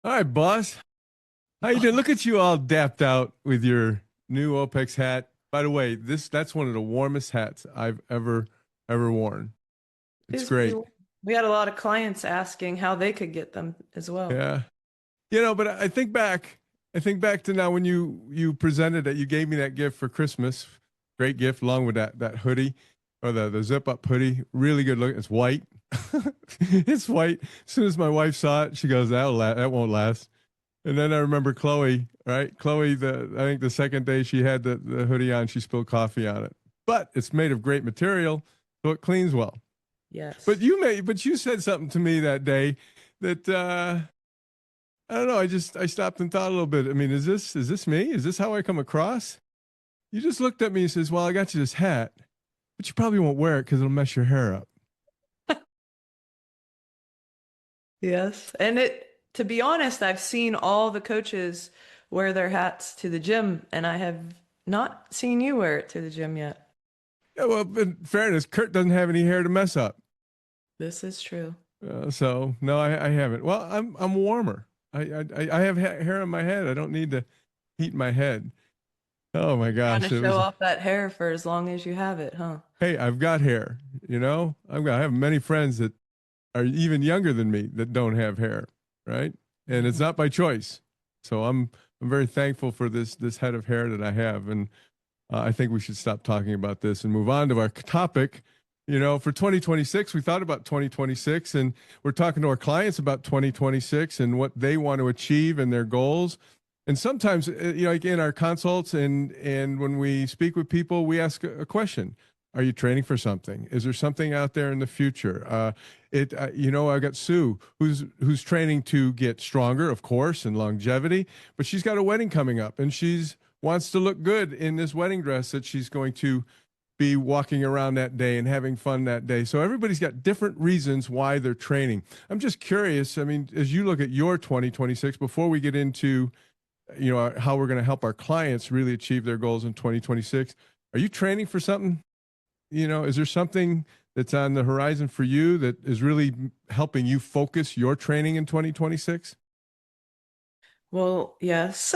All right, boss. How you doing? Look at you all dapped out with your new OPEX hat. By the way, that's one of the warmest hats I've ever worn. It's Is we great. we had a lot of clients asking how they could get them as well. Yeah. But I think back to now when you presented it, you gave me that gift for Christmas. Great gift along with that hoodie or the zip up hoodie. Really good look. It's white. It's white. As soon as my wife saw it, she goes, that won't last. And then I remember Chloe, right? Chloe, I think the second day she had the hoodie on, she spilled coffee on it. But it's made of great material, so it cleans well. But Yes. you said something to me that day that I don't know. I stopped and thought a little bit. I mean, is this me? Is this how I come across? You just looked at me and says, "Well, I got you this hat, but you probably won't wear it because it'll mess your hair up." Yes. And to be honest, I've seen all the coaches wear their hats to the gym, and I have not seen you wear it to the gym yet. Yeah, well, in fairness, Kurt doesn't have any hair to mess up. This is true. So no, I haven't. Well, I'm warmer. I have hair on my head. I don't need to heat my head. Oh my Trying to gosh, it show was. off that hair for as long as you have it, huh? Hey, I've got hair. I have many friends that are even younger than me that don't have hair, right? And it's Mhm. not by choice. So I'm very thankful for this head of hair that I have, and I think we should stop talking about this and move on to our topic. For 2026, we thought about 2026, and we're talking to our clients about 2026 and what they want to achieve and their goals. And sometimes, like in our consults and when we speak with people, we ask a question: Are you training for something? Is there something out there in the future? I got Sue, who's training to get stronger, of course, and longevity, but she's got a wedding coming up, and she's wants to look good in this wedding dress that she's going to be walking around that day and having fun that day. So everybody's got different reasons why they're training. I'm just curious. I mean, as you look at your 2026, before we get into how we're going to help our clients really achieve their goals in 2026, are you training for something? Is there something that's on the horizon for you that is really helping you focus your training in 2026? Well, yes.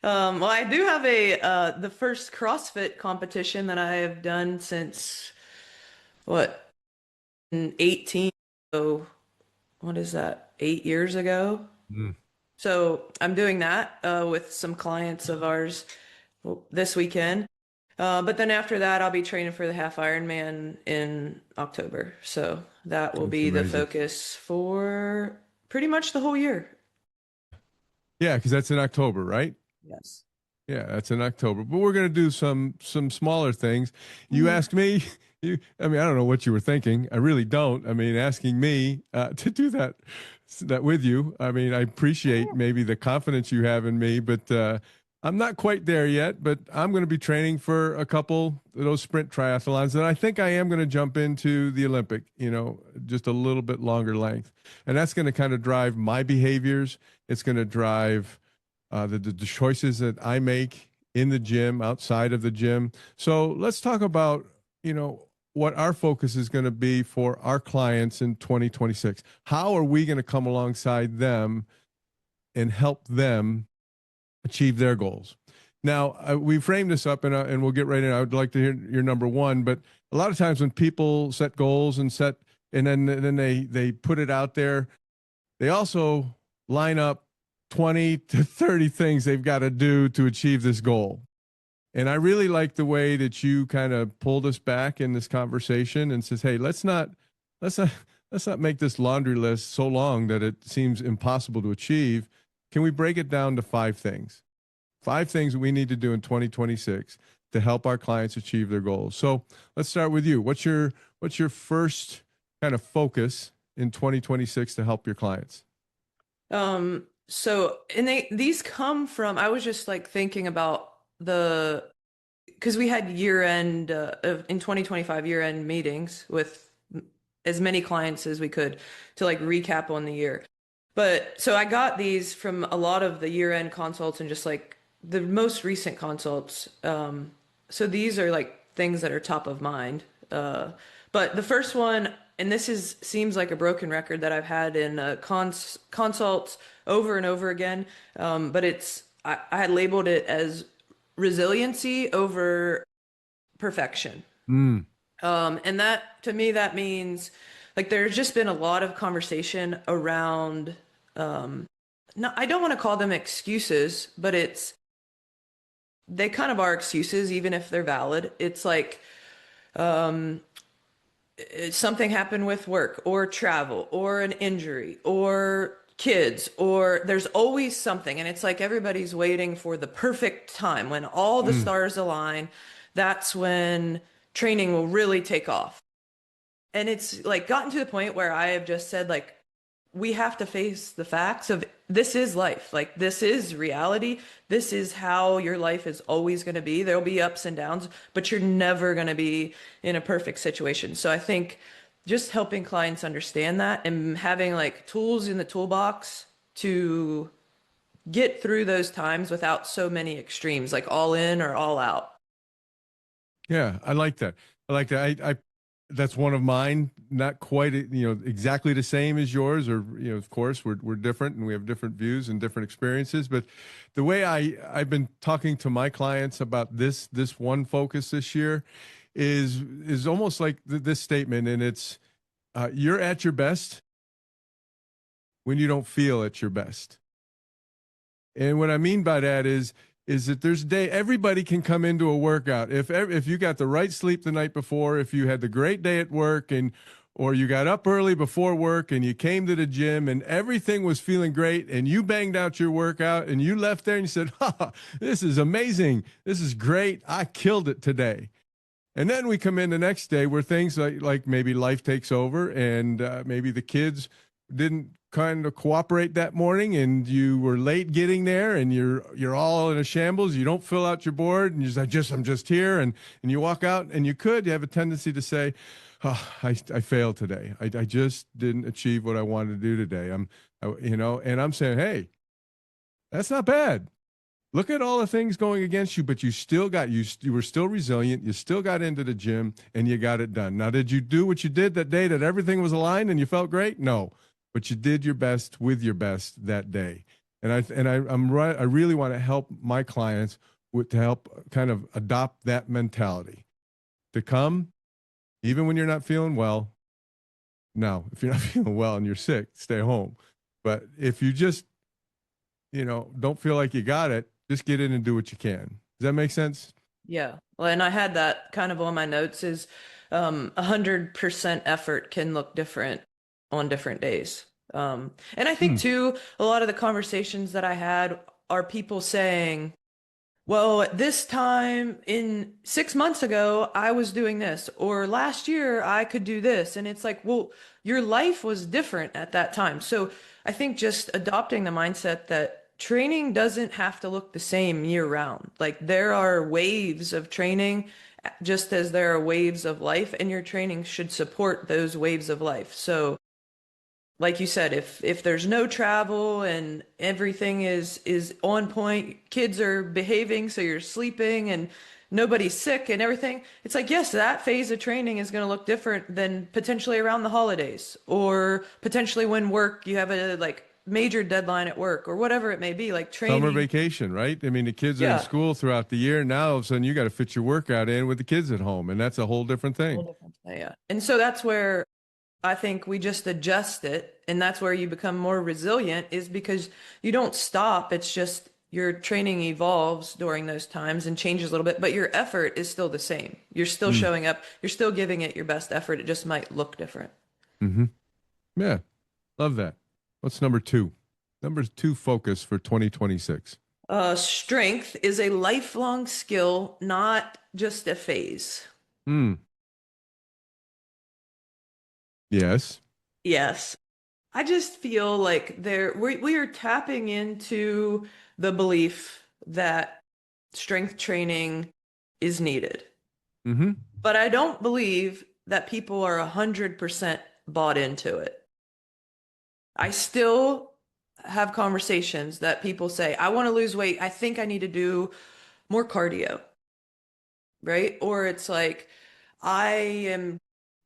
Well, I do have the first CrossFit competition that I have done since what, in 18. So what is that? 8 years ago. Mm. So I'm doing that with some clients of ours this weekend. But then after that, I'll be training for the half Ironman in October. So that will That's be the amazing. focus for pretty much the whole year. Yeah, because that's in October, right? Yes. Yeah, that's in October. But we're going to do some smaller things. You Mhm. asked me, I mean, I don't know what you were thinking. I really don't. I mean, asking me to do that with you. I mean, I appreciate maybe the confidence you have in me, but I'm not quite there yet. But I'm going to be training for a couple of those sprint triathlons, and I think I am going to jump into the Olympic. Just a little bit longer length, and that's going to kind of drive my behaviors. It's going to drive the choices that I make in the gym, outside of the gym. So let's talk about, what our focus is going to be for our clients in 2026. How are we going to come alongside them and help them achieve their goals? Now, we frame this up, and we'll get right in. I would like to hear your number one, but a lot of times when people set goals and then they put it out there, they also line up 20 to 30 things they've got to do to achieve this goal. And I really like the way that you kind of pulled us back in this conversation and says, "Hey, let's not let's not make this laundry list so long that it seems impossible to achieve. Can we break it down to 5 things? 5 things that we need to do in 2026 to help our clients achieve their goals." So, let's start with you. What's your first kind of focus in 2026 to help your clients? So and these come from I was just like thinking about because we had year end in 2025 year end meetings with as many clients as we could to like recap on the year. But so I got these from a lot of the year end consults and just like the most recent consults. So these are like things that are top of mind. But the first one and this is seems like a broken record that I've had in consults over and over again, but I had labeled it as resiliency over perfection. Mm, And that to me, that means like there's just been a lot of conversation around, no, I don't want to call them excuses, but they kind of are excuses, even if they're valid. It's like, something happened with work or travel or an injury or kids, or there's always something. And it's like everybody's waiting for the perfect time when all the mm. stars align. That's when training will really take off. And it's like gotten to the point where I have just said, like, we have to face the facts of this is life. Like, this is reality. This is how your life is always going to be. There'll be ups and downs, but you're never going to be in a perfect situation. So I think just helping clients understand that and having like tools in the toolbox to get through those times without so many extremes, like all in or all out. Yeah, I like that. I like that. I that's one of mine. Not quite, exactly the same as yours, or of course, we're different and we have different views and different experiences. But the way I've been talking to my clients about this one focus this year is almost like this statement, and it's you're at your best when you don't feel at your best. And what I mean by that is that there's day everybody can come into a workout if you got the right sleep the night before, if you had the great day at work, and or you got up early before work and you came to the gym and everything was feeling great and you banged out your workout and you left there and you said, "Ha, this is amazing. This is great. I killed it today." And then we come in the next day where things like maybe life takes over, and maybe the kids didn't kind of cooperate that morning, and you were late getting there, and you're all in a shambles. You don't fill out your board, and you're just I'm just here, and you walk out, and you have a tendency to say, "Oh, I failed today. I just didn't achieve what I wanted to do today." And I'm saying, hey, that's not bad. Look at all the things going against you, but you were still resilient. You still got into the gym and you got it done. Now, did you do what you did that day that everything was aligned and you felt great? No, but you did your best with your best that day. I really want to help my clients to help kind of adopt that mentality to come even when you're not feeling well. Now, if you're not feeling well and you're sick, stay home. But if you just don't feel like you got it, just get in and do what you can. Does that make sense? Yeah. Well, and I had that kind of on my notes is 100% effort can look different on different days. And I think Hmm. too, a lot of the conversations that I had are people saying, well, at this time in 6 months ago, I was doing this, or last year I could do this. And it's like, well, your life was different at that time. So I think just adopting the mindset that training doesn't have to look the same year round. Like there are waves of training, just as there are waves of life, and your training should support those waves of life. So like you said, if there's no travel and everything is on point, kids are behaving, so you're sleeping and nobody's sick and everything, it's like, yes, that phase of training is going to look different than potentially around the holidays or potentially when work, you have a like major deadline at work or whatever it may be, like Summer training. vacation, right? I mean, the kids are in Yeah. school throughout the year. Now all of a sudden you got to fit your workout in with the kids at home, and that's a whole different Whole thing. different. Yeah. And so that's where I think we just adjust it, and that's where you become more resilient is because you don't stop. It's just your training evolves during those times and changes a little bit, but your effort is still the same. You're still Mm. showing up, you're still giving it your best effort. It just might look different. Hmm. Yeah, love that. What's number two? Number two focus for 2026. Strength is a lifelong skill, not just a phase. Hmm. Yes. Yes. I just feel like we are tapping into the belief that strength training is needed. Mm-hmm. But I don't believe that people are 100% bought into it. I still have conversations that people say, I want to lose weight. I think I need to do more cardio, right? Or it's like, I am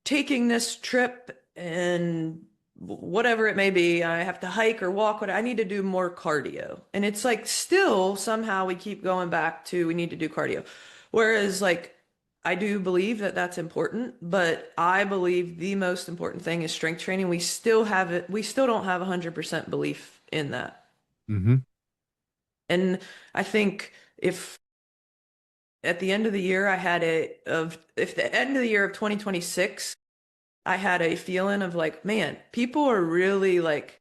taking this trip and whatever it may be, I have to hike or walk, what I need to do more cardio. And it's like still somehow we keep going back to we need to do cardio. Whereas like I do believe that that's important, but I believe the most important thing is strength training. We still have it, we still don't have 100% belief in that. Mm-hmm. And I think if at the end of the year I had a of if the end of the year of 2026 I had a feeling of like, man, people are really like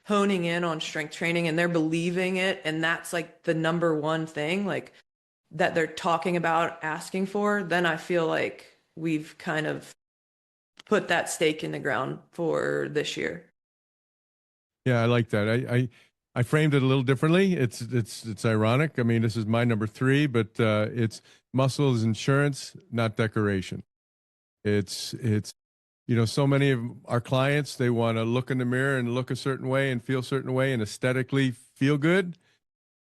honing in on strength training and they're believing it. And that's like the number one thing like that they're talking about asking for. Then I feel like we've kind of put that stake in the ground for this year. Yeah, I like that. I framed it a little differently. It's ironic. I mean, this is my number three, but it's muscle is insurance, not decoration. It's so many of our clients, they want to look in the mirror and look a certain way and feel a certain way and aesthetically feel good.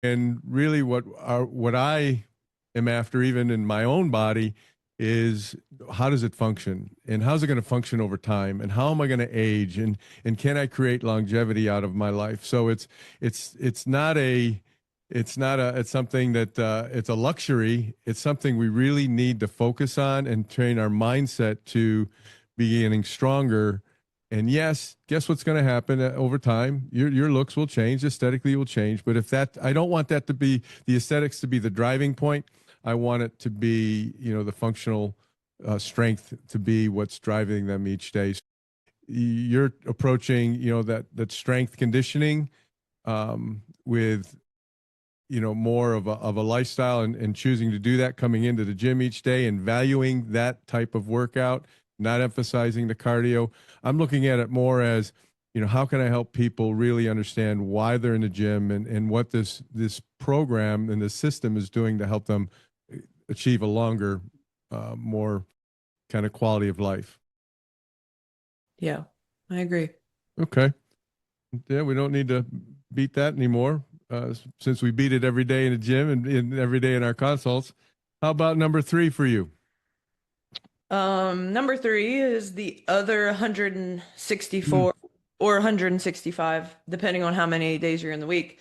And really what I am after, even in my own body, is how does it function and how's it going to function over time and how am I going to age and can I create longevity out of my life? So it's not a it's something that it's a luxury. It's something we really need to focus on and train our mindset to be getting stronger. And yes, guess what's going to happen over time? Your looks will change, aesthetically will change. But if that, I don't want that to be the aesthetics to be the driving point. I want it to be, the functional strength to be what's driving them each day. So you're approaching, that strength conditioning with, more of a lifestyle and choosing to do that, coming into the gym each day and valuing that type of workout, not emphasizing the cardio. I'm looking at it more as, how can I help people really understand why they're in the gym and what this program and the system is doing to help them achieve a longer, more kind of quality of life. Yeah, I agree. Okay. Yeah, we don't need to beat that anymore since we beat it every day in the gym and every day in our consults. How about number three for you? Number three is the other Mm, 164 or 165, depending on how many days you're in the week.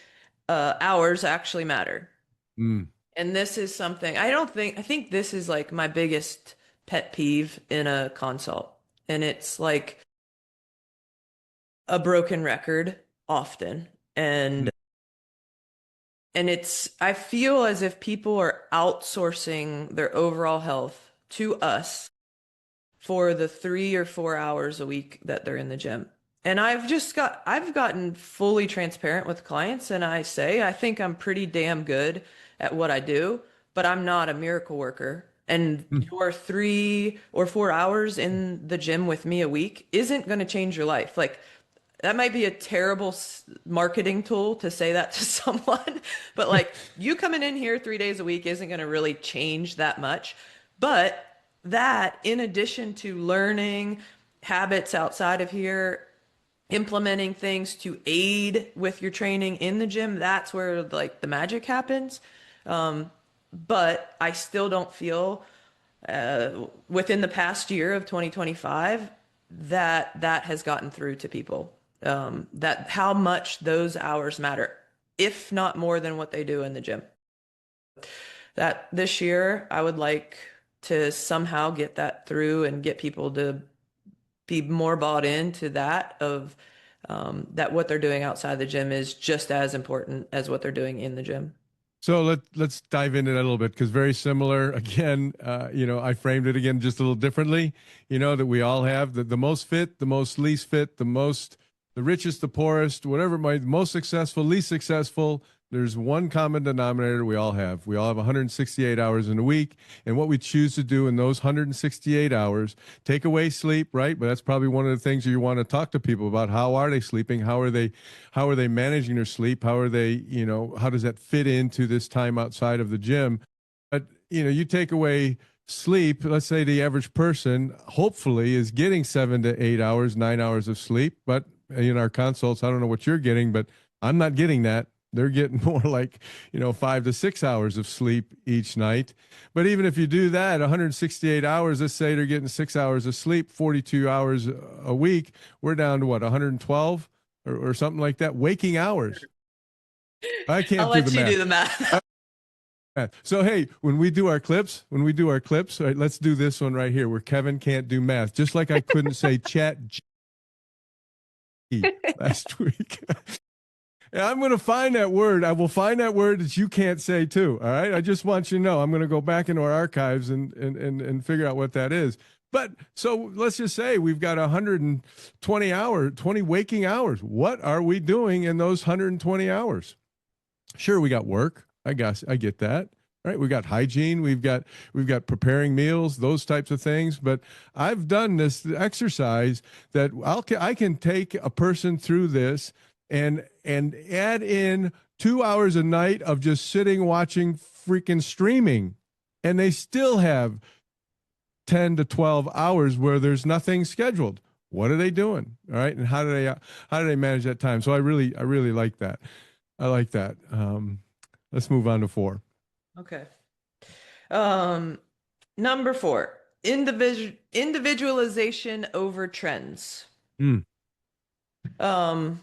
Hours actually matter. mm, And this is something I think this is like my biggest pet peeve in a consult. And it's like a broken record often. mm. And it's, I feel as if people are outsourcing their overall health to us for the 3 or 4 hours a week that they're in the gym. And I've gotten fully transparent with clients and I say, I think I'm pretty damn good at what I do, but I'm not a miracle worker. And Mm. your 3 or 4 hours in the gym with me a week isn't going to change your life. Like that might be a terrible marketing tool to say that to someone, but like you coming in here 3 days a week isn't going to really change that much. But that, in addition to learning habits outside of here, implementing things to aid with your training in the gym, that's where like the magic happens. But I still don't feel within the past year of 2025 that that has gotten through to people. That how much those hours matter, if not more than what they do in the gym. That this year, I would like to somehow get that through and get people to be more bought into that of that what they're doing outside the gym is just as important as what they're doing in the gym. So let's dive into that a little bit because very similar. Again, I framed it again just a little differently. That we all have the most fit, the most least fit, the richest, the poorest, whatever it might, most successful, least successful. There's one common denominator we all have. We all have 168 hours in a week, and what we choose to do in those 168 hours, take away sleep, right? But that's probably one of the things you want to talk to people about. How are they sleeping? How are they managing their sleep? How are they, how does that fit into this time outside of the gym? But, you take away sleep, let's say the average person hopefully is getting 7 to 8 hours, 9 hours of sleep. But in our consults, I don't know what you're getting, but I'm not getting that. They're getting more like, 5 to 6 hours of sleep each night. But even if you do that, 168 hours, let's say they're getting 6 hours of sleep, 42 hours a week, we're down to what, 112 or something like that, waking hours. I I'll can't do the let you do math. the math. So hey, when we do our clips, all right, let's do this one right here where Kevin can't do math, just like I couldn't say chat G last week. And I'm going to find that word. I will find that word that you can't say too. All right. I just want you to know I'm going to go back into our archives and figure out what that is. But so let's just say we've got 20 waking hours. What are we doing in those 120 hours? Sure, we got work. I guess I get that. Right? We got hygiene. We've got preparing meals, those types of things. But I've done this exercise that I can take a person through this and add in 2 hours a night of just sitting watching freaking streaming, and they still have 10 to 12 hours where there's nothing scheduled. What are they doing? All right, and how do they manage that time? So I really like that. I like that. Let's move on to 4. Okay. Um, Number 4, individualization over trends. Mm. Um,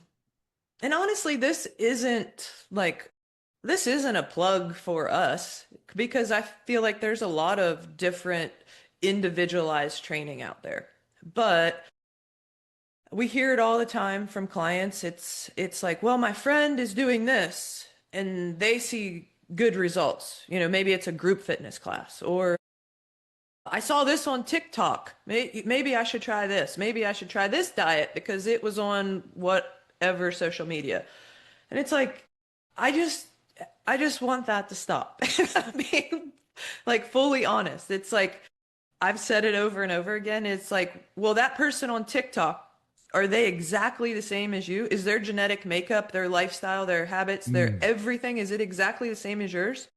and honestly, this isn't a plug for us because I feel like there's a lot of different individualized training out there. But we hear it all the time from clients. It's like, well, my friend is doing this and they see good results. Maybe it's a group fitness class, or I saw this on TikTok. Maybe I should try this. Maybe I should try this diet because it was on whatever social media. And it's like, I just I just want that to stop. Being like fully honest. It's like I've said it over and over again. It's like, well, that person on TikTok, are they exactly the same as you? Is their genetic makeup, their lifestyle, their habits, their Mm. everything, is it exactly the same as yours?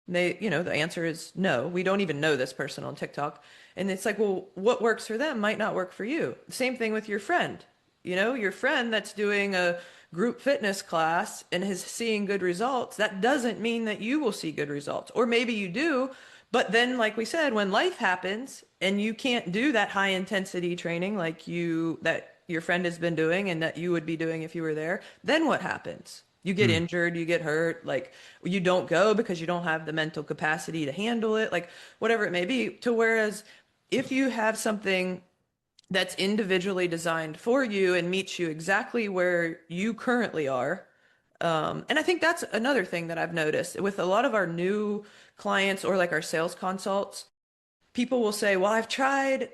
The answer is no. We don't even know this person on TikTok. And it's like, well, what works for them might not work for you. Same thing with your friend. Your friend that's doing a group fitness class and is seeing good results, that doesn't mean that you will see good results. Or maybe you do, but then, like we said, when life happens and you can't do that high intensity training that your friend has been doing and that you would be doing if you were there, then what happens? You get Mm. injured, you get hurt, like you don't go because you don't have the mental capacity to handle it, like whatever it may be. To whereas if you have something that's individually designed for you and meets you exactly where you currently are. And I think that's another thing that I've noticed with a lot of our new clients or like our sales consults. People will say, well, I've tried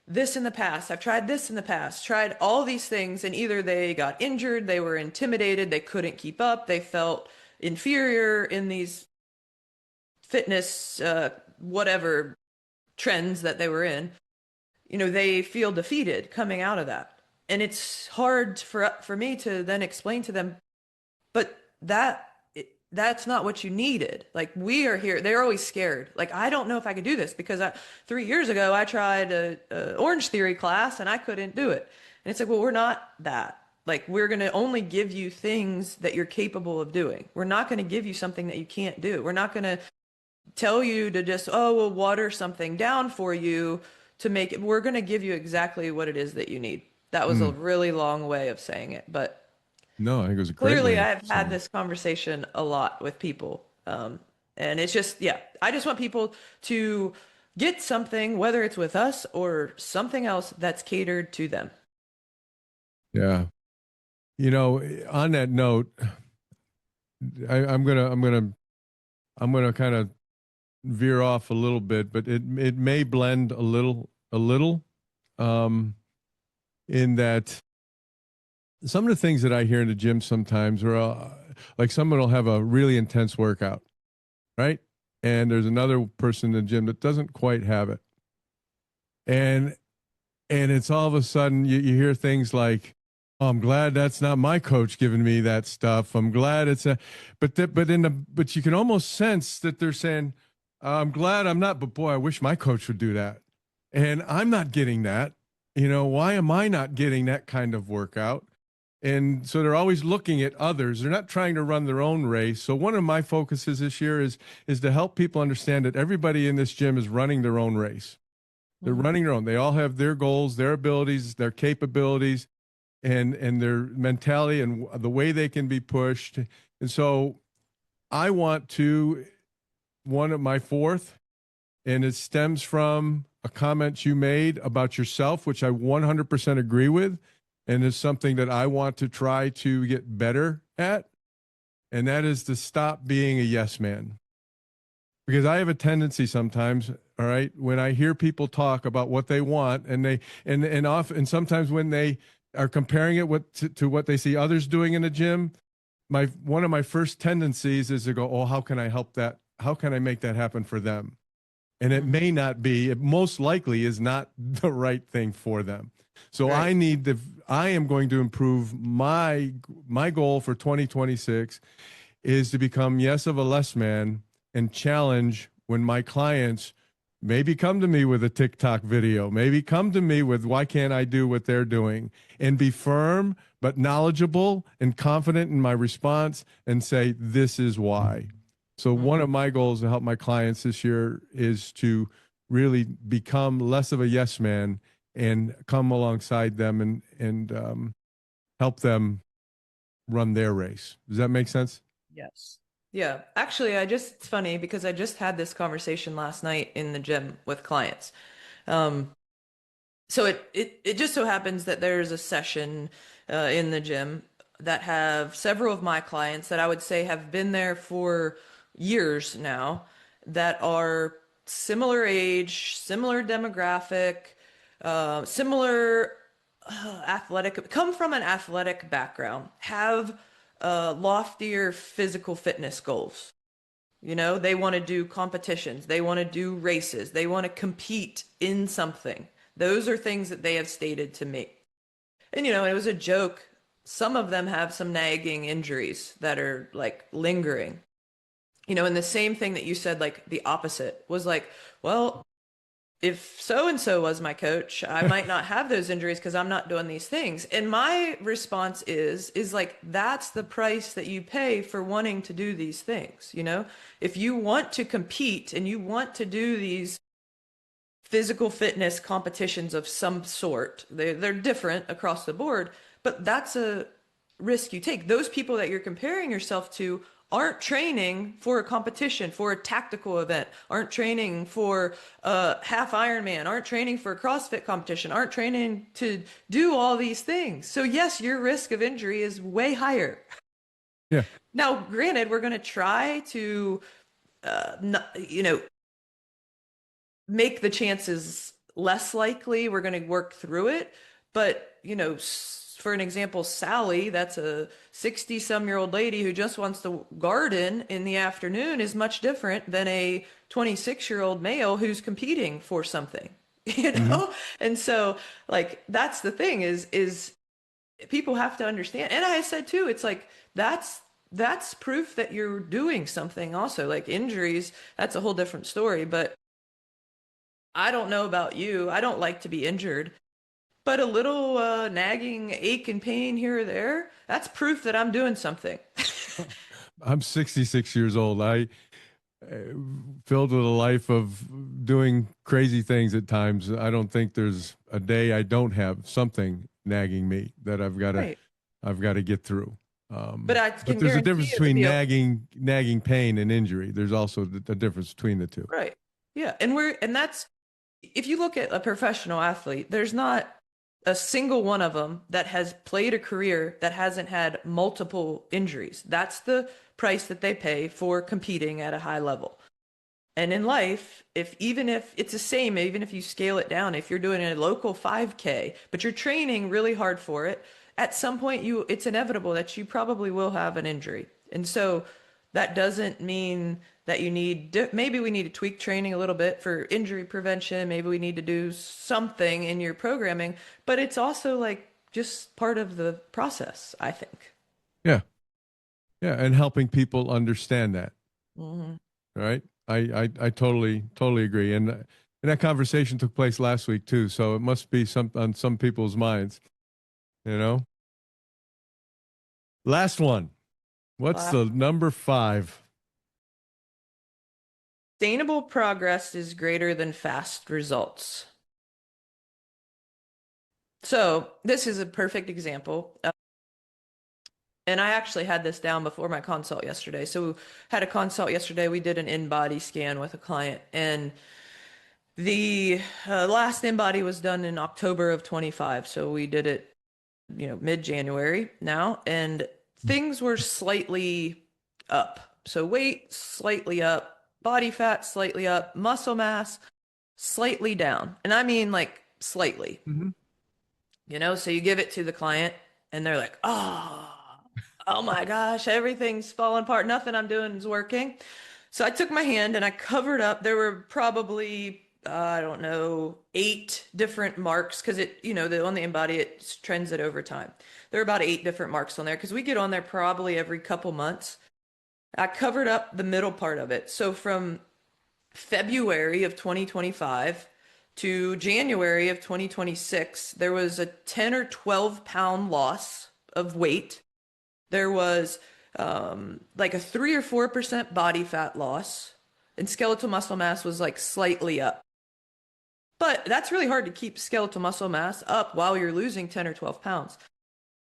this in the past. I've tried this in the past, tried all these things. And either they got injured, they were intimidated, they couldn't keep up, they felt inferior in these fitness, whatever trends that they were in. They feel defeated coming out of that. And it's hard for me to then explain to them, but that's not what you needed. Like we are here. They're always scared. Like, I don't know if I could do this because 3 years ago I tried a Orange Theory class and I couldn't do it. And it's like, well, we're not that. Like, we're going to only give you things that you're capable of doing. We're not going to give you something that you can't do. We're not going to tell you to just, oh, we'll water something down for you to make it. We're going to give you exactly what it is that you need. That was a Mm. really long way of saying it, but No, I think it was a great clearly way of I've had saying it. this conversation a lot with people. And it's just, yeah, I just want people to get something, whether it's with us or something else that's catered to them. Yeah. On that note, I'm gonna kind of veer off a little bit, but it may blend a little, um, in that some of the things that I hear in the gym sometimes are like someone will have a really intense workout, right? And there's another person in the gym that doesn't quite have it, and it's all of a sudden you hear things like, oh, I'm glad that's not my coach giving me that stuff. I'm glad it's a, but you can almost sense that they're saying, I'm glad I'm not, but boy, I wish my coach would do that. And I'm not getting that. Why am I not getting that kind of workout? And so they're always looking at others. They're not trying to run their own race. So one of my focuses this year is to help people understand that everybody in this gym is running their own race. They're Mm-hmm. running their own. They all have their goals, their abilities, their capabilities, and their mentality and the way they can be pushed. And so I want to one of my fourth, and it stems from a comment you made about yourself, which I 100% agree with, and is something that I want to try to get better at, and that is to stop being a yes man. Because I have a tendency sometimes, all right, when I hear people talk about what they want, and they and often and sometimes when they are comparing it to what they see others doing in the gym, my one of my first tendencies is to go, oh, how can I help that? How can I make that happen for them? And it may not be, it most likely is not the right thing for them. So Right. I am going to improve my goal for 2026 is to become yes of a less man and challenge when my clients maybe come to me with a TikTok video, maybe come to me with why can't I do what they're doing, and be firm but knowledgeable and confident in my response and say, this is why. So one Mm-hmm. of my goals to help my clients this year is to really become less of a yes man and come alongside them and help them run their race. Does that make sense? Yes. Yeah. Actually, it's funny because I just had this conversation last night in the gym with clients. Um, so it just so happens that there's a session in the gym that have several of my clients that I would say have been there for years now that are similar age, similar demographic, similar athletic, come from an athletic background, have loftier physical fitness goals. You know, they want to do competitions, they want to do races, they want to compete in something. Those are things that they have stated to me. And, you know, it was a joke. Some of them have some nagging injuries that are like lingering. You know, and the same thing that you said, like the opposite was like, well, if so and so was my coach, I might not have those injuries because I'm not doing these things. And my response is like that's the price that you pay for wanting to do these things, you know? If you want to compete and you want to do these physical fitness competitions of some sort, they're different across the board, but that's a risk you take. Those people that you're comparing yourself to aren't training for a competition, for a tactical event, aren't training for a half Ironman, aren't training for a CrossFit competition, aren't training to do all these things. So yes, your risk of injury is way higher. Yeah. Now, granted, we're going to try to, you know, make the chances less likely. We're going to work through it. But, you know, for an example, Sally, that's a 60-some-year-old lady who just wants to garden in the afternoon, is much different than a 26-year-old male who's competing for something, you Mm-hmm. know? And so, like, that's the thing is people have to understand. And I said too, it's like that's proof that you're doing something also. Like injuries, that's a whole different story, but I don't know about you. I don't like to be injured, but a little nagging ache and pain here or there, that's proof that I'm doing something. I'm 66 years old. I filled with a life of doing crazy things at times. I don't think there's a day I don't have something nagging me that Right. I've got to get through. But I But can there's a guarantee difference it would between be a nagging pain and injury. There's also a difference between the two. right. Yeah. And that's if you look at a professional athlete, there's not a single one of them that has played a career that hasn't had multiple injuries. That's the price that they pay for competing at a high level. And in life, if even if it's the same, even if you scale it down, if you're doing a local 5K, but you're training really hard for it, at some point it's inevitable that you probably will have an injury. And so that doesn't mean that you maybe we need to tweak training a little bit for injury prevention, maybe we need to do something in your programming, but it's also like just part of the process, I think. Yeah. Yeah. And helping people understand that. Hmm. Right. I totally agree. And that conversation took place last week too. So it must be on some people's minds, you know? Last one. What's Last, the number five? sustainable progress is greater than fast results. So this is a perfect example. And I actually had this down before my consult yesterday. So had a consult yesterday. We did an in-body scan with a client, and the last in-body was done in October of 25. So we did it, mid-January now, and things were slightly up. So weight slightly up, body fat slightly up, muscle mass slightly down. And I mean like slightly. Mm-hmm. So you give it to the client and they're like, oh my gosh, everything's falling apart. Nothing I'm doing is working. So I took my hand and I covered up. There were probably, I don't know, 8 different marks because on the embody, it trends it over time. There are about 8 different marks on there because we get on there probably every couple months. I covered up the middle part of it. So from February of 2025 to January of 2026, there was a 10 or 12 pound loss of weight. There was like a 3 or 4% body fat loss, and skeletal muscle mass was like slightly up. But that's really hard to keep skeletal muscle mass up while you're losing 10 or 12 pounds.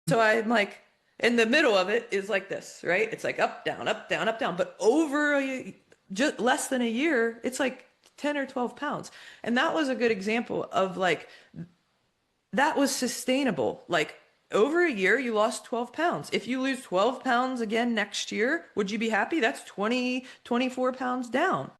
So I'm like, in the middle of it is like this, right? It's like up, down, up, down, up, down. But just less than a year, it's like 10 or 12 pounds. And that was a good example of like, that was sustainable. Like over a year, you lost 12 pounds. If you lose 12 pounds again next year, would you be happy? That's 20, 24 pounds down.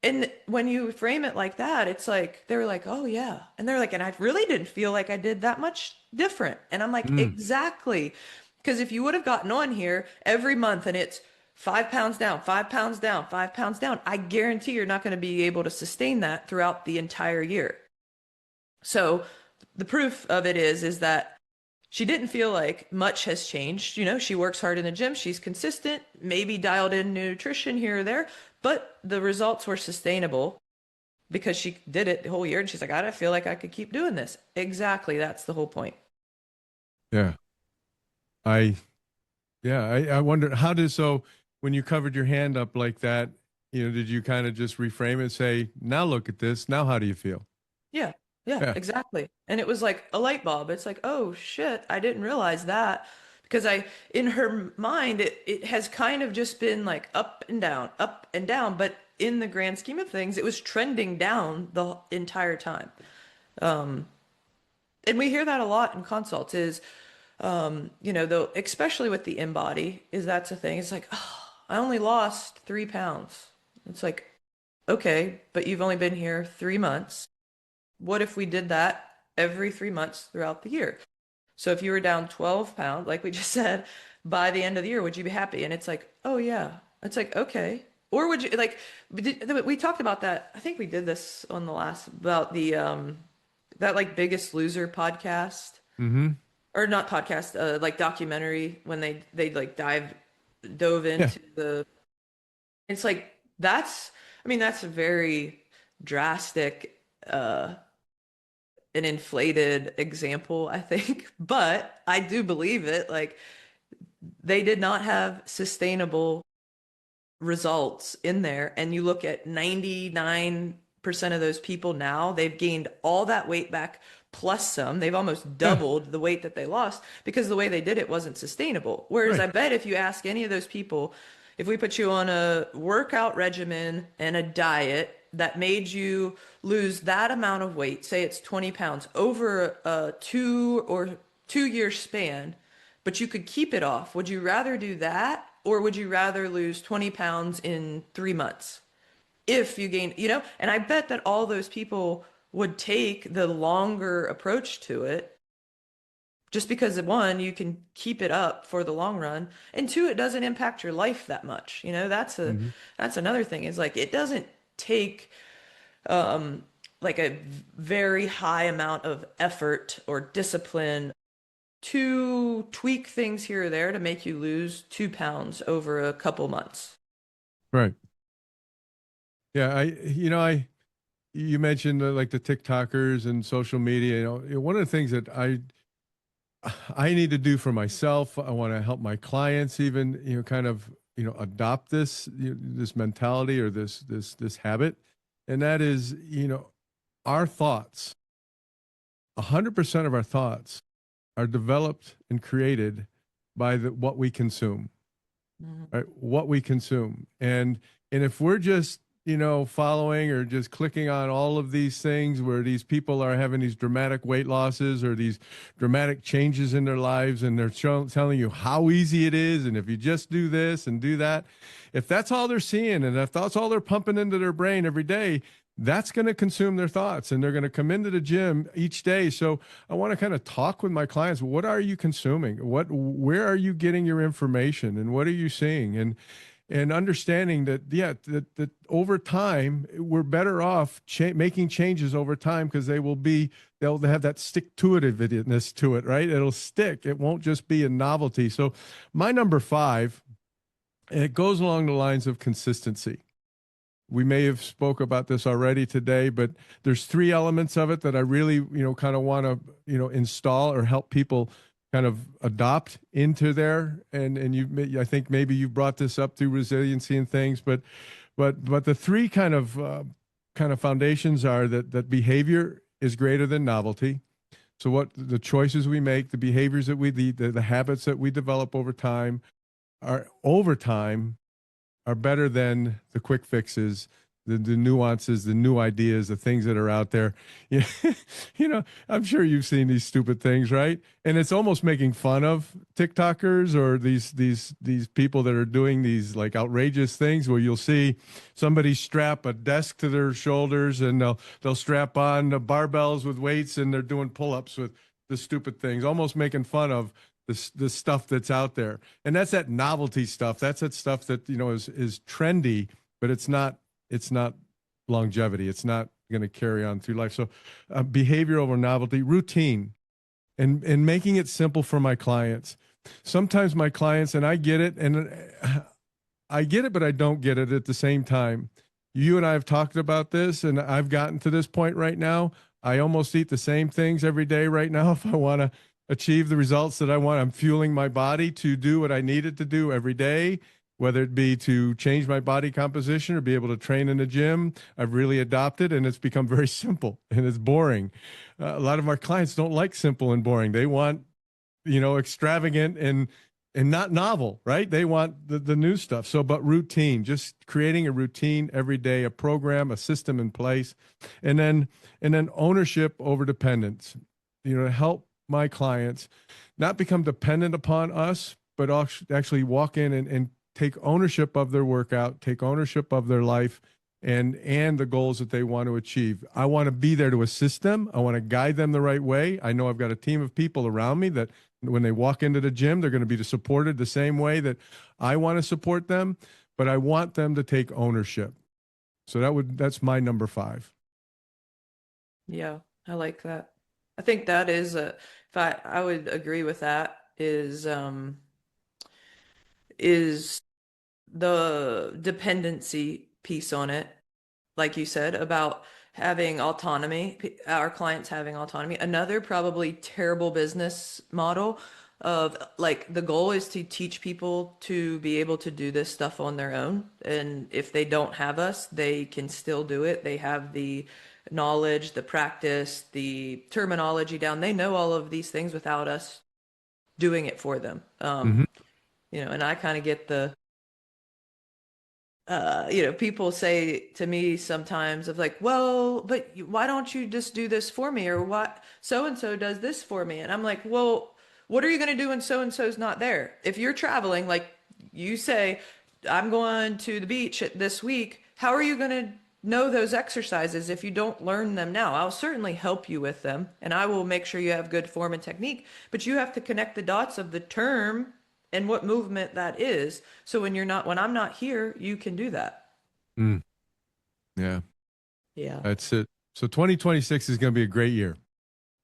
And when you frame it like that, it's like, they're like, oh yeah. And they're like, and I really didn't feel like I did that much different. And I'm like, Mm. exactly. Because if you would have gotten on here every month and it's 5 pounds down, 5 pounds down, 5 pounds down, I guarantee you're not going to be able to sustain that throughout the entire year. So the proof of it is that she didn't feel like much has changed. She works hard in the gym, she's consistent, maybe dialed in nutrition here or there, but the results were sustainable because she did it the whole year and she's like, I don't feel like I could keep doing this. Exactly, that's the whole point. Yeah. I I wonder how did so when you covered your hand up like that, did you kind of just reframe it and say, now look at this. Now how do you feel? Yeah, yeah, Yeah. exactly. And it was like a light bulb. It's like, oh shit, I didn't realize that. Because in her mind, it has kind of just been like up and down. But in the grand scheme of things, it was trending down the entire time. Um, and we hear that a lot in consults is, though, especially with the in-body, is that's a thing. It's like, oh, I only lost 3 pounds. It's like, okay, but you've only been here 3 months. What if we did that every 3 months throughout the year? So if you were down 12 pounds, like we just said, by the end of the year, would you be happy? And it's like, oh yeah. It's like, okay. Or would you like, we talked about that. I think we did this on the last about that like Biggest Loser podcast Mm-hmm. or not podcast, like documentary when they like dove Yeah. into it's like, I mean, that's a very drastic, an inflated example, I think, but I do believe it. Like they did not have sustainable results in there. And you look at 99% of those people now, they've gained all that weight back plus some. They've almost Yeah. doubled the weight that they lost because the way they did it wasn't sustainable. Whereas Right. I bet if you ask any of those people, if we put you on a workout regimen and a diet that made you lose that amount of weight, say it's 20 pounds over a 2 year span, but you could keep it off. Would you rather do that or would you rather lose 20 pounds in 3 months? If you gain, and I bet that all those people would take the longer approach to it just because one, you can keep it up for the long run, and two, it doesn't impact your life that much. Mm-hmm. That's another thing is like it doesn't take um like a very high amount of effort or discipline to tweak things here or there to make you lose 2 pounds over a couple months. Right. Yeah. You mentioned like the TikTokers and social media. One of the things that I need to do for myself. I want to help my clients even, kind of, adopt this, this mentality or this habit. And that is, our thoughts, 100% of our thoughts are developed and created by what we consume, Mhm. right? What we consume. And if we're just, following or just clicking on all of these things where these people are having these dramatic weight losses or these dramatic changes in their lives, and they're telling you how easy it is, and if you just do this and do that, if that's all they're seeing and if that's all they're pumping into their brain every day, that's going to consume their thoughts, and they're going to come into the gym each day. So I want to kind of talk with my clients. What are you consuming? Where are you getting your information, and what are you seeing? And understanding that, yeah, that over time we're better off making changes over time, because they'll have that stick to itiveness to it, right? It'll stick. It won't just be a novelty. So my number 5, it goes along the lines of consistency. We may have spoke about this already today, but there's 3 elements of it that I really, kind of want to, install or help people kind of adopt into there. And I think maybe you brought this up through resiliency and things, but the 3 kind of foundations are that behavior is greater than novelty. So what the choices we make, the behaviors that the habits that we develop over time are better than the quick fixes, the nuances, the new ideas, the things that are out there. You I'm sure you've seen these stupid things, right? And it's almost making fun of TikTokers or these people that are doing these like outrageous things where you'll see somebody strap a desk to their shoulders, and they'll strap on the barbells with weights, and they're doing pull-ups with the stupid things, almost making fun of the stuff that's out there. And that's that novelty stuff. That's that stuff that, is trendy, but it's not longevity. It's not going to carry on through life. So behavior over novelty, routine, and making it simple for my clients. Sometimes my clients, and I get it, but I don't get it at the same time. You and I have talked about this, and I've gotten to this point right now. I almost eat the same things every day right now if I want to achieve the results that I want. I'm fueling my body to do what I need it to do every day, whether it be to change my body composition or be able to train in a gym. I've really adopted, and it's become very simple, and it's boring. A lot of our clients don't like simple and boring. They want, extravagant and not novel, right? They want the new stuff. So, but routine, just creating a routine every day, a program, a system in place, and then ownership over dependence, to help my clients not become dependent upon us, but actually walk in and take ownership of their workout, take ownership of their life, and the goals that they want to achieve. I want to be there to assist them. I want to guide them the right way. I know I've got a team of people around me that when they walk into the gym, they're going to be supported the same way that I want to support them, but I want them to take ownership. So that's my number 5. Yeah, I like that. I think that is if I would agree with that is the dependency piece on it, like you said, about having autonomy, our clients having autonomy. Another probably terrible business model of like the goal is to teach people to be able to do this stuff on their own. And if they don't have us, they can still do it. They have the knowledge, the practice, the terminology down. They know all of these things without us doing it for them. Mm-hmm. And I kind of get people say to me sometimes of like, well, but why don't you just do this for me? Or what so and so does this for me? And I'm like, well, what are you going to do when so and so's not there? If you're traveling, like you say, I'm going to the beach this week, how are you going to know those exercises if you don't learn them now? I'll certainly help you with them and I will make sure you have good form and technique, but you have to connect the dots of the term and what movement that is. So when I'm not here, you can do that. Mm, yeah, Yeah. that's it. So 2026 is going to be a great year.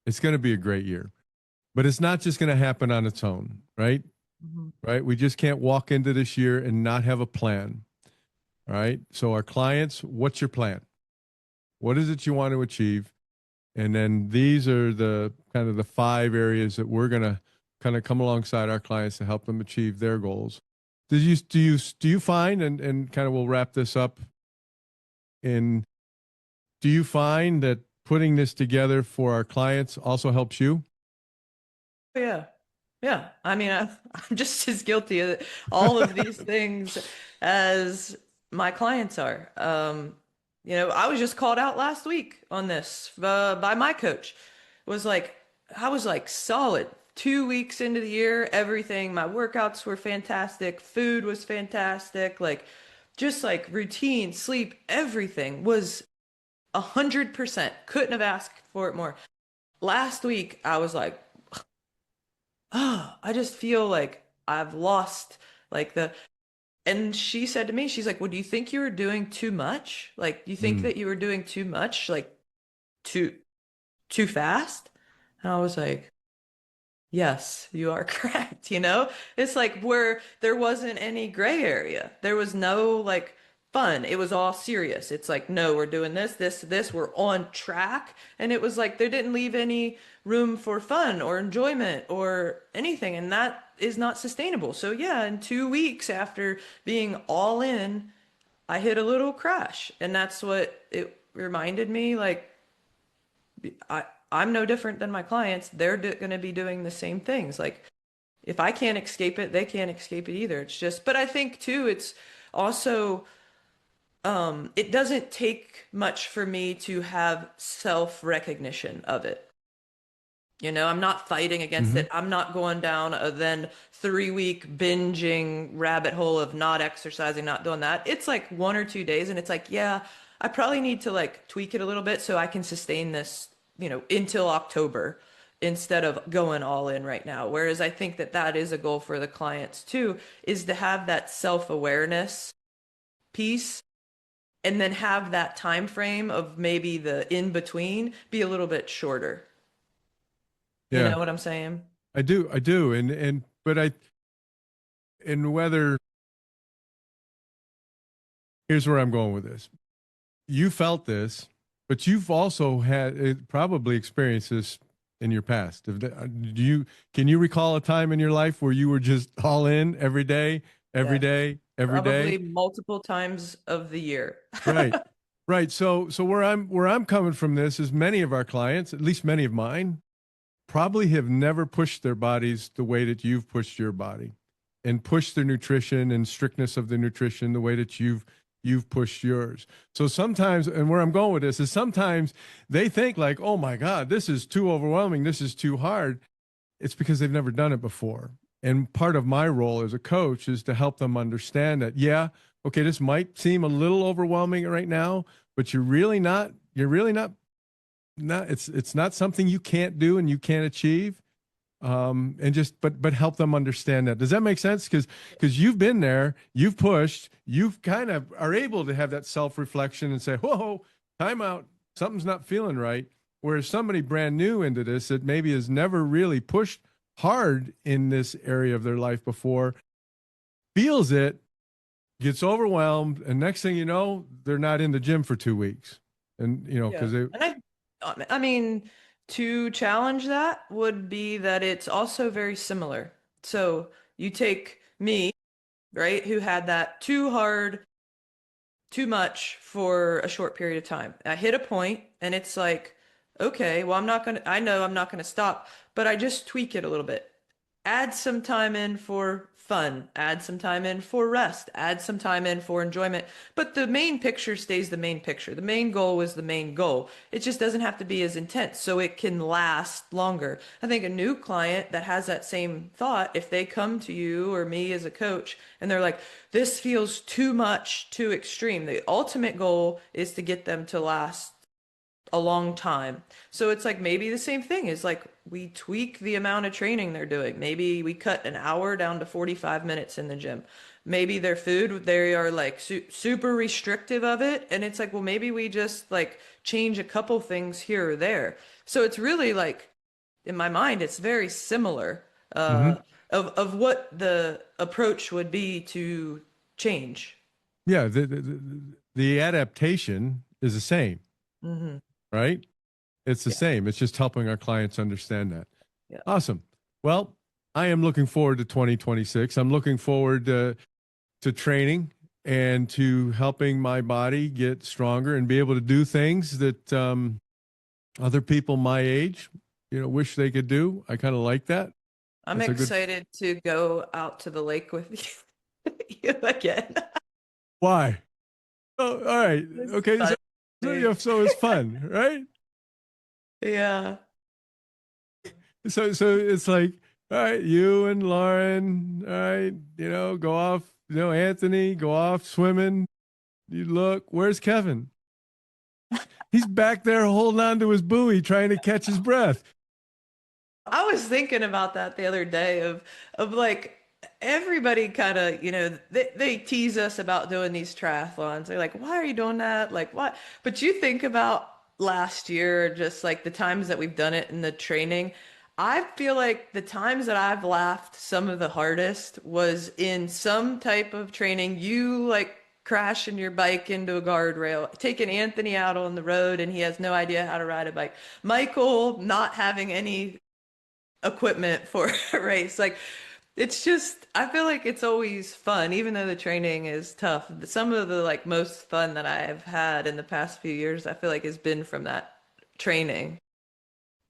It's going to be a great year, but it's not just going to happen on its own, right? Mhm. Right. We just can't walk into this year and not have a plan. All right. So our clients, what's your plan? What is it you want to achieve? And then these are the kind of the 5 areas that we're going to kind of come alongside our clients to help them achieve their goals. Do you find, and kind of we'll wrap this up in, do you find that putting this together for our clients also helps you? Yeah. Yeah. I mean, I'm just as guilty of all of these things as my clients are. I was just called out last week on this by my coach. Was like, I was like solid 2 weeks into the year, everything, my workouts were fantastic, food was fantastic, like just like routine, sleep, everything was 100%. Couldn't have asked for it more. Last week, I was like, oh, I just feel like I've lost like and she said to me, she's like, well, do you think you were doing too much? Like, do you think Mm. that you were doing too much? Like too too fast? And I was like, yes, you are correct. It's like where there wasn't any gray area. There was no like fun. It was all serious. It's like, no, we're doing this, we're on track. And it was like there didn't leave any room for fun or enjoyment or anything. And that is not sustainable. So yeah, in 2 weeks after being all in, I hit a little crash. And that's what it reminded me. Like, I, I'm no different than my clients. They're going to be doing the same things. Like, if I can't escape it, they can't escape it either. It's just, but I think too, it's also, it doesn't take much for me to have self-recognition of it. I'm not fighting against Hmm. it. I'm not going down a then 3 week binging rabbit hole of not exercising, not doing that. It's like 1 or 2 days, and it's like, yeah, I probably need to like tweak it a little bit so I can sustain this, until October instead of going all in right now. Whereas I think that that is a goal for the clients too, is to have that self-awareness piece and then have that time frame of maybe the in between be a little bit shorter. You Yeah, know what I'm saying? I do. But and whether, here's where I'm going with this. You felt this, but you've also had probably experienced this in your past. Can you recall a time in your life where you were just all in every day, every Yes. day, every day? Probably multiple times of the year. Right. Right. So where I'm coming from this is many of our clients, at least many of mine, probably have never pushed their bodies the way that you've pushed your body and pushed their nutrition and strictness of the nutrition the way that you've pushed yours. So sometimes, and where I'm going with this is sometimes they think like, oh my God, this is too overwhelming, this is too hard. It's because they've never done it before. And part of my role as a coach is to help them understand that, yeah, okay, this might seem a little overwhelming right now, but you're really not, it's not something you can't do and you can't achieve. And just but help them understand that. Does that make sense? Because you've been there, you've pushed, you've kind of are able to have that self-reflection and say, whoa, time out, something's not feeling right. Whereas somebody brand new into this that maybe has never really pushed hard in this area of their life before, feels it, gets overwhelmed, and next thing you know, they're not in the gym for 2 weeks. And Yeah. because they And I mean, to challenge that would be that it's also very similar. So you take me, right, who had that too hard, too much for a short period of time. I hit a point and it's like, okay, well, I know I'm not gonna stop, but I just tweak it a little bit. Add some time in for fun, add some time in for rest, add some time in for enjoyment. But the main picture stays the main picture. The main goal is the main goal. It just doesn't have to be as intense so it can last longer. I think a new client that has that same thought, if they come to you or me as a coach and they're like, this feels too much, too extreme, the ultimate goal is to get them to last a long time. So it's like maybe the same thing is like we tweak the amount of training they're doing. Maybe we cut an hour down to 45 minutes in the gym. Maybe their food, they are like super restrictive of it. And it's like, well, maybe we just like change a couple things here or there. So it's really like, in my mind, it's very similar Mhm. of what the approach would be to change. Yeah, the adaptation is the same, Hmm. right? It's the Yeah. same. It's just helping our clients understand that. Yeah. Awesome. Well, I am looking forward to 2026. I'm looking forward to training and to helping my body get stronger and be able to do things that other people my age, wish they could do. I kind of like that. I'm That's a good. excited to go out to the lake with you again. Why? Oh, all right. It's Okay. So, funny. so it's fun, right? Yeah. So it's like, all right, you and Lauren, all right, go off, Anthony, go off swimming. You look, where's Kevin? He's back there holding on to his buoy, trying to catch his breath. I was thinking about that the other day of like everybody kind of, they tease us about doing these triathlons. They're like, "Why are you doing that?" Like, "What?" But you think about last year, just like the times that we've done it in the training. I feel like the times that I've laughed some of the hardest was in some type of training. You like crashing your bike into a guardrail, taking Anthony out on the road and he has no idea how to ride a bike. Michael not having any equipment for a race. Like it's just I feel like it's always fun, even though the training is tough. Some of the like most fun that I have had in the past few years, I feel like has been from that training.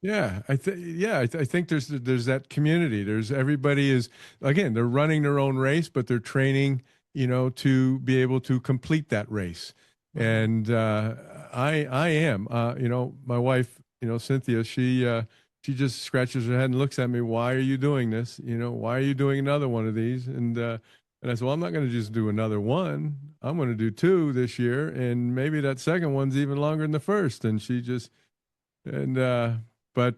Yeah, I think there's that community. There's everybody is again, they're running their own race, but they're training, to be able to complete that race. Mhm. And I am, my wife, Cynthia, she just scratches her head and looks at me. Why are you doing this? Why are you doing another one of these? And I said, well, I'm not going to just do another one. I'm going to do two this year, and maybe that second one's even longer than the first. And she just and but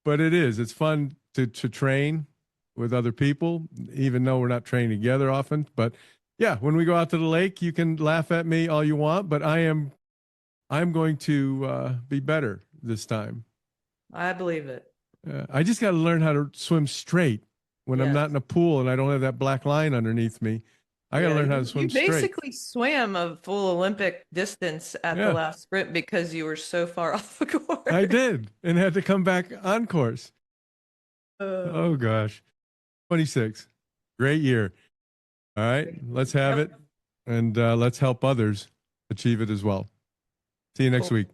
it's fun to train with other people, even though we're not training together often. But yeah, when we go out to the lake, you can laugh at me all you want, but I'm going to be better this time. I believe it. I just got to learn how to swim straight when I'm not Yes. in a pool and I don't have that black line underneath me. I got to Yeah, learn how to you swim straight. basically swam a full Olympic distance at the Yeah, last sprint because you were so far off the I course. did, and had to come back on course. Oh Oh. gosh, 26, great year. All right, let's have Yep. it, and let's help others achieve it as well. See you next Cool. week.